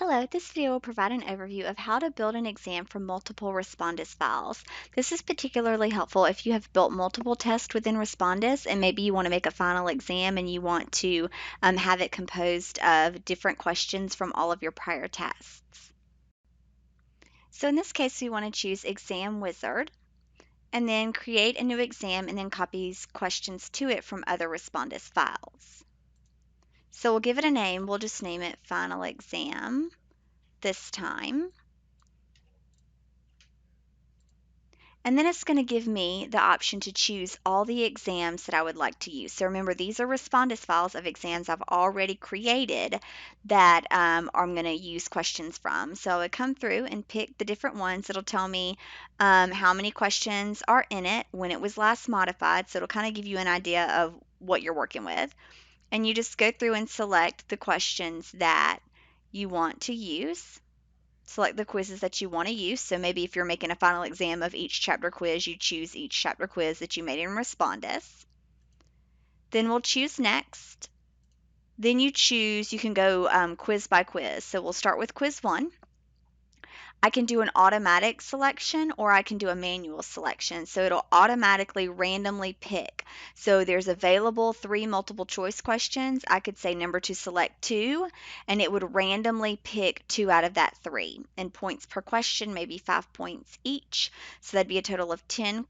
Hello, this video will provide an overview of how to build an exam from multiple Respondus files. This is particularly helpful if you have built multiple tests within Respondus and maybe you want to make a final exam and you want to have it composed of different questions from all of your prior tests. So in this case, we want to choose Exam Wizard and then create a new exam and then copies questions to it from other Respondus files. So we'll give it a name. We'll just name it Final Exam this time. And then it's going to give me the option to choose all the exams that I would like to use. So remember, these are Respondus files of exams I've already created that I'm going to use questions from. So I would come through and pick the different ones. It'll tell me how many questions are in it, when it was last modified. So it'll kind of give you an idea of what you're working with. And you just go through and select the questions that you want to use. Select the quizzes that you want to use. So maybe if you're making a final exam of each chapter quiz, you choose each chapter quiz that you made in Respondus. Then we'll choose next. Then you can go quiz by quiz. So we'll start with quiz 1. I can do an automatic selection or I can do a manual selection. So it'll automatically randomly pick. So there's available 3 multiple choice questions. I could say number to select 2 and it would randomly pick 2 out of that 3. And points per question, maybe 5 points each. So that'd be a total of 10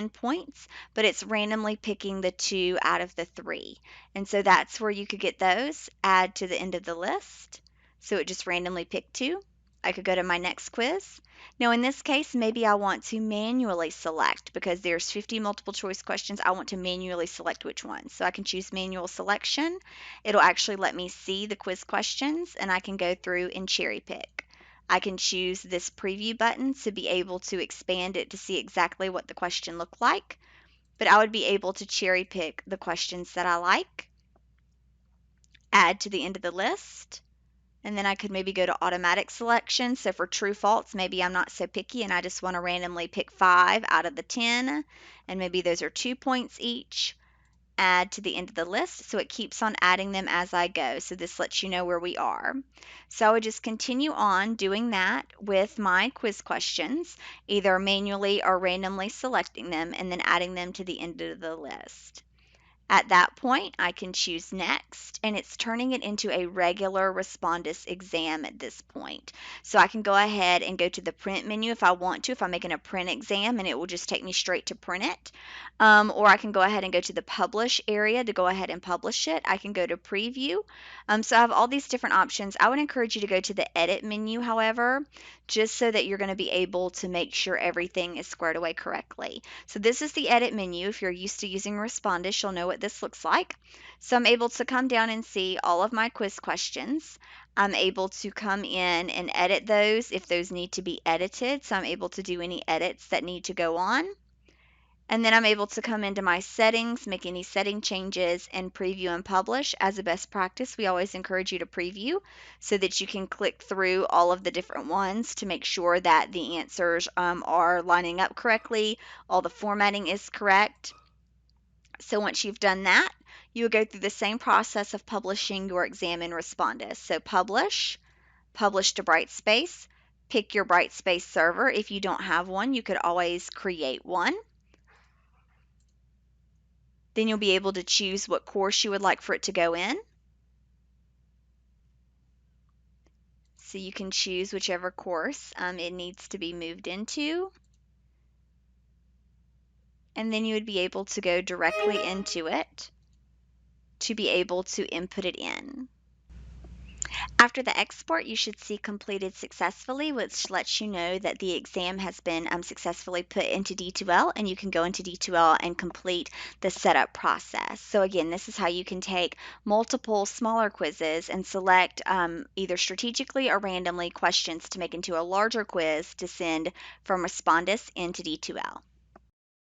points, but it's randomly picking the 2 out of the 3. And so that's where you could get those, add to the end of the list. So it just randomly picked 2. I could go to my next quiz. Now in this case, maybe I want to manually select because there's 50 multiple choice questions. I want to manually select which ones. So I can choose manual selection. It'll actually let me see the quiz questions and I can go through and cherry pick. I can choose this preview button to be able to expand it to see exactly what the question looked like. But I would be able to cherry pick the questions that I like, add to the end of the list. And then I could maybe go to automatic selection. So for true false, maybe I'm not so picky and I just want to randomly pick 5 out of the 10. And maybe those are 2 points each. Add to the end of the list. So it keeps on adding them as I go. So this lets you know where we are. So I would just continue on doing that with my quiz questions, either manually or randomly selecting them and then adding them to the end of the list. At that point, I can choose next, and it's turning it into a regular Respondus exam at this point. So I can go ahead and go to the print menu if I want to, if I'm making a print exam, and it will just take me straight to print it. Or I can go ahead and go to the publish area to go ahead and publish it. I can go to preview. So I have all these different options. I would encourage you to go to the edit menu, however, just so that you're going to be able to make sure everything is squared away correctly. So this is the edit menu. If you're used to using Respondus, you'll know what this looks like. So I'm able to come down and see all of my quiz questions. I'm able to come in and edit those if those need to be edited. So I'm able to do any edits that need to go on. And then I'm able to come into my settings, make any setting changes, and preview and publish. As a best practice, we always encourage you to preview so that you can click through all of the different ones to make sure that the answers are lining up correctly, all the formatting is correct. So once you've done that, you will go through the same process of publishing your exam in Respondus. So publish to Brightspace, pick your Brightspace server. If you don't have one, you could always create one. Then you'll be able to choose what course you would like for it to go in. So you can choose whichever course it needs to be moved into. And then you would be able to go directly into it to be able to input it in. After the export, you should see completed successfully, which lets you know that the exam has been successfully put into D2L, and you can go into D2L and complete the setup process. So again, this is how you can take multiple smaller quizzes and select either strategically or randomly questions to make into a larger quiz to send from Respondus into D2L.